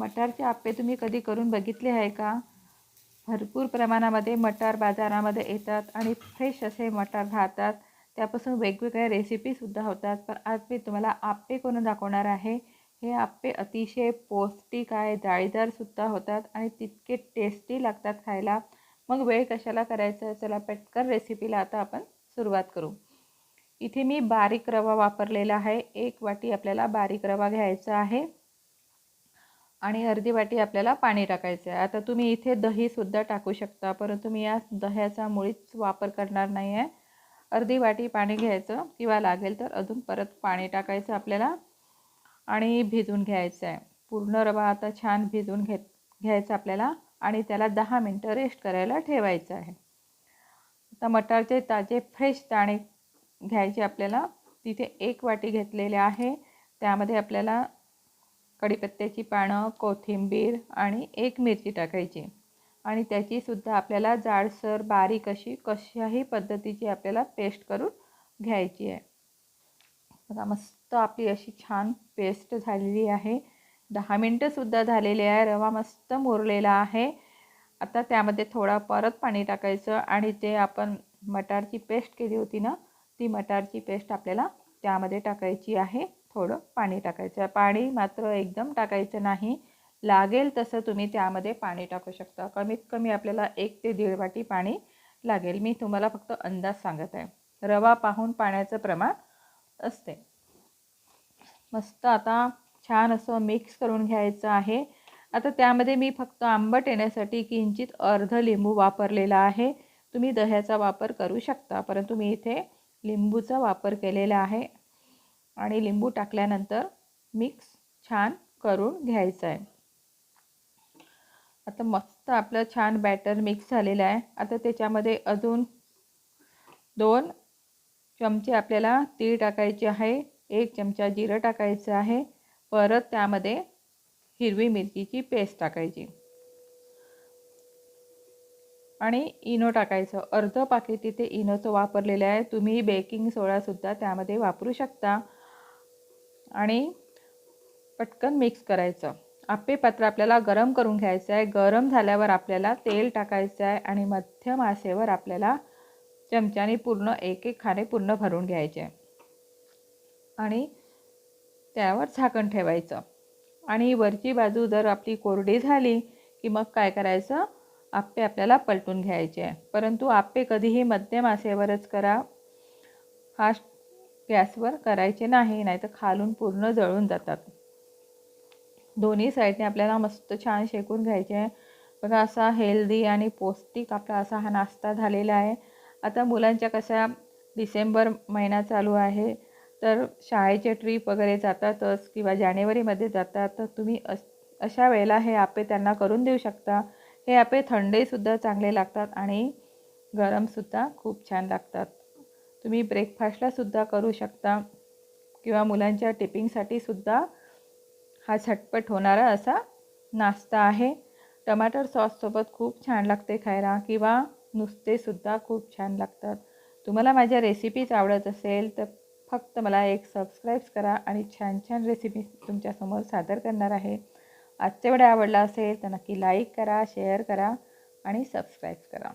मटारचे आप्पे तुम्ही कधी करून बघितले आहे का? भरपूर प्रमाणामध्ये मटार बाजारामध्ये येतात आणि फ्रेश असे मटार राहतात. त्यापासून वेगवेगळ्या रेसिपीसुद्धा होतात. पण आज मी तुम्हाला आप्पे करून दाखवणार आहे. हे आप्पे अतिशय पौष्टिक आहे, जाळीदारसुद्धा होतात आणि तितके टेस्टी लागतात खायला. मग वेळ कशाला करायचा, चला पटकन रेसिपीला आता आपण सुरुवात करू. इथे मी बारीक रवा वापरलेला आहे. 1 वाटी आपल्याला बारीक रवा घ्यायचा आहे आणि अर्धी वाटी आपल्याला पाणी टाकायचं आहे. आता तुम्ही इथे दहीसुद्धा टाकू शकता, परंतु मी या दह्याचा मुळीच वापर करणार नाही आहे. अर्धी वाटी पाणी घ्यायचं किंवा लागेल तर अजून परत पाणी टाकायचं आपल्याला आणि भिजवून घ्यायचं आहे. पूर्ण रवा आता छान भिजवून घ्यायचा आपल्याला आणि त्याला 10 मिनटं रेस्ट करायला ठेवायचं आहे. आता मटारचे ताजे फ्रेश दाणे घ्यायचे आपल्याला. तिथे 1 वाटी घेतलेले आहे. त्यामध्ये आपल्याला कढीपत्त्याची पानं, कोथिंबीर आणि 1 मिरची टाकायची आणि त्याचीसुद्धा आपल्याला जाडसर बारीक अशी कशाही पद्धतीची आपल्याला पेस्ट करून घ्यायची आहे. बघा मस्त आपली अशी छान पेस्ट झालेली आहे. 10 मिनटंसुद्धा झालेले आहे. रवा मस्त मुरलेला आहे. आता त्यामध्ये थोडा परत पाणी टाकायचं आणि ते आपण मटारची पेस्ट केली होती ना, ती मटारची पेस्ट आपल्याला त्यामध्ये टाकायची आहे. थोडं पाणी टाकायचं आहे. पाणी मात्र एकदम टाकायचं नाही. लागेल तसं तुम्ही त्यामध्ये पाणी टाकू शकता. कमीत कमी आपल्याला 1 ते 1.5 वाटी पाणी लागेल. मी तुम्हाला फक्त अंदाज सांगत आहे. रवा पाहून पाण्याचं प्रमाण असते. मस्त आता छान असं मिक्स करून घ्यायचं आहे. आता त्यामध्ये मी फक्त आंबट येण्यासाठी किंचित अर्ध लिंबू वापरलेला आहे. तुम्ही दह्याचा वापर करू शकता, परंतु मी इथे लिंबूचा वापर केलेला आहे आणि लिंबू टाकल्यानंतर मिक्स छान करून घ्यायचं आहे. आता मस्त आपलं छान बॅटर मिक्स झालेलं आहे. आता त्याच्यामध्ये अजून 2 चमचे आपल्याला तीळ टाकायचे आहे. 1 चमचा जिरं टाकायचं आहे. परत त्यामध्ये हिरवी मिरचीची पेस्ट टाकायची आणि इनो टाकायचं. अर्ध पाकीट इथे इनोचं वापरलेलं आहे. तुम्ही बेकिंग सोडासुद्धा त्यामध्ये वापरू शकता आणि पटकन मिक्स करायचं. आप्पे पात्र आपल्याला गरम करून घ्यायचं आहे. गरम झाल्यावर आपल्याला तेल टाकायचं आहे आणि मध्यम आचेवर आपल्याला चमच्याने पूर्ण 1-1 खाणे पूर्ण भरून घ्यायचे आणि त्यावर झाकण ठेवायचं आणि वरची बाजू जर आपली कोरडी झाली की मग काय करायचं, आप्पे आपल्याला पलटून घ्यायचे आहे. परंतु आप्पे कधीही मध्यम आचेवरच करा. फास्ट गॅसवर करायचे नाही, नाहीतर खालून पूर्ण जळून जातात. दोन्ही साईडने आपल्याला मस्त छान शेकून घ्यायचे आहे. बघा असा हेल्दी आणि पौष्टिक आपला असा हा नाश्ता झालेला आहे. आता मुलांच्या कशा डिसेंबर महिना चालू आहे, तर शाळेचे ट्रिप वगैरे जातातच किंवा जानेवारीमध्ये जातात, तर तुम्ही अशा वेळेला हे आप्पे त्यांना करून देऊ शकता. हे आप्पे थंडीसुद्धा चांगले लागतात आणि गरमसुद्धा खूप छान लागतात. तुम्ही ब्रेकफास्टलासुद्धा करू शकता किंवा मुलांच्या टिफिनसाठीसुद्धा हा झटपट होणारा असा नाश्ता आहे. टमाटर सॉससोबत खूप छान लागते खायला किंवा नुसतेसुद्धा खूप छान लागतात. तुम्हाला माझ्या रेसिपीज आवडत असेल तर फक्त मला एक सबस्क्राईब करा आणि छान छान रेसिपी तुमच्यासमोर सादर करणार आहे. आजचा व्हिडिओ आवडला असेल तर नक्की लाईक करा, शेअर करा आणि सबस्क्राईब करा.